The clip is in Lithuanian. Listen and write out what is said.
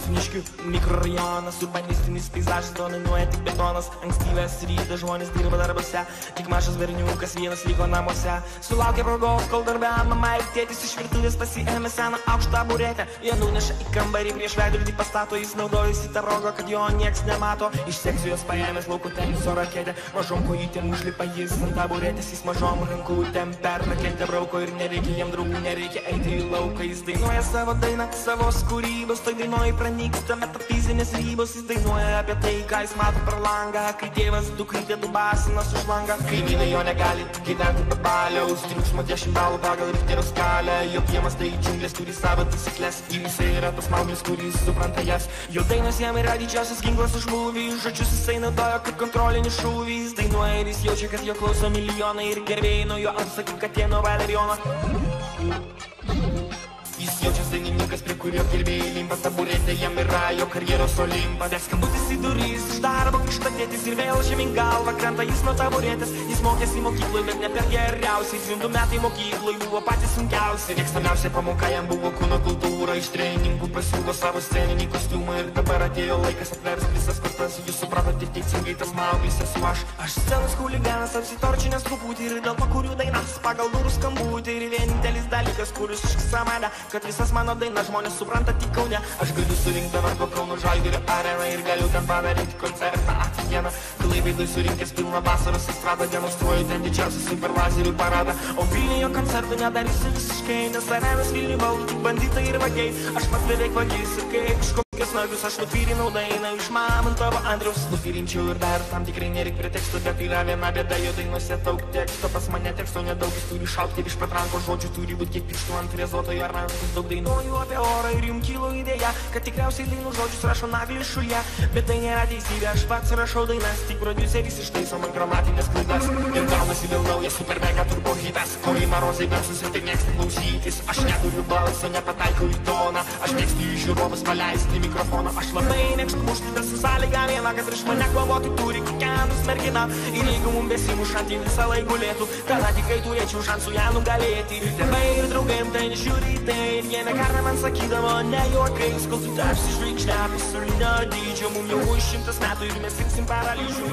Justiniškių mikrorajonas, urbanistinis peizažas dominuoja tik betonas. Ankstyvės rytas žmonės dirba darbose, tik mažas berniukas vienas liko namuose. Sulaukė progos, kol darbė mama ir tėtis iš virtuvės pasiėmė seną aukštą taburetę. Jie nuneša į kambarį prieš veidrodį pastato, jis naudojasi tą rogą, kad jo nieks nemato. Iš sekcijos paėmęs lauko teniso raketę, mažom kojytėm užlipa jis ant taburetės, jis mažom rankutėm per raketę brauko ir nereikia jam draugų, nereikia eiti į lauką. Jis dainuoja savo dainą, savos kūrybos, tai dainuoja pranyksta metafizinės ribos. Jis dainuoja apie tai, ką jis mato per langą, kai tėvas dukrytė dubasinas už langą. Kaimynai jo negali gyventi be baliaus, triukšmo 10 balų pagal Richterio skalę. Jo kiemas tai džiunglės turi savo taisyklės, ir jisai yra tas maulis, kuris supranta jas. Jo dainos jam yra didžiausias ginklas už mūvį, žodžius jisai naudoja kaip kontrolinį šūvį. Jis dainuoja ir jis jaučia, kad jo klauso milijonai ir gerbėjai nuo jo atsakyk, kad jie nuo valerijono. Jis jaučias dainininkas, prie kurio gerbėjai limpa, taburetė jam yra jo karjeros olimpas. Dar skambutis į duris, iš darbo grįžta tėtis ir vėl žemyn galva krenta jis nuo taburetės. Jis mokėsi mokykloj, bet ne per geriausiai, 2 metai mokykloj buvo patys sunkiausi. Mėgstamiausia pamoka jam buvo kūno kultūra, iš treningų pasiūlo savo sceninį kostiumą. Ir dabar atėjo laikas apvers visas kortas, jūs supratote teisingai, tas mauglis esu aš. Aš scenos huliganas, apsitorčinęs truputį ir dėl to kuriu dainas pagal durų skambutį. Ir vienintelis dalykas, kuris iškisa mane, kad visas mano dainas žmonės supranta tik Kaune. Aš galiu surinkti dabar po Kauno Žalgirio areną ir galiu ten padaryti koncertą dieną. Klaipėdoj surinkęs pilną vasaros estradą, demonstruoju ten didžiausią superlazerių paradą. O Vilniuje koncertų nedarysiu visiškai, nes arenas Vilniuje valdo tik banditai ir vagiai. Aš pats beveik vagys ir kaip kažkokias nagus aš nufyrinau dainą iš Mamontovo Andriaus. Nufyrinčiau ir dar tam tikrai nereik preteksto, bet yra viena bėda, jo dainuose daug teksto. Pas mane teksto nedaug, jis turi šaukti ir iš patrankos žodžių turi būti kiek pirštų ant rezoto ir rankos. Daug dainuoju apie orą ir jums kilo idėja, kad tikriausiai dainų žodžius rašo Naglis Šulė. Bet tai nėra teisybė, aš pats rašau dainas, tik prodiuseris ištaiso man gramatinės klaidas. Ir gaunasi vėl naujas super mega turbo hitas, kurį marozai garsus ir taip mėgsti klausytis. Aš neturiu balso, nepataikau į toną, aš mėgstu į žiūrovus paleisti mikrofoną. Aš labai mėgstu mušti, bet su sąlyga viena, kad prieš mane kovoti turi kiekvienas mergina. Ir jeigu mum besimušant į visą laiką gulėtų, tada tikrai turėčiau šansų ją nugalėti. Tėvai ir draugai tai nežiūri tai, ir jie ne kartą man sakydavo ne juokais, kol tu tapsi žvaigždė pasaulinio dydžio. Mum jau 100 metų ir mes imsim paralyžių.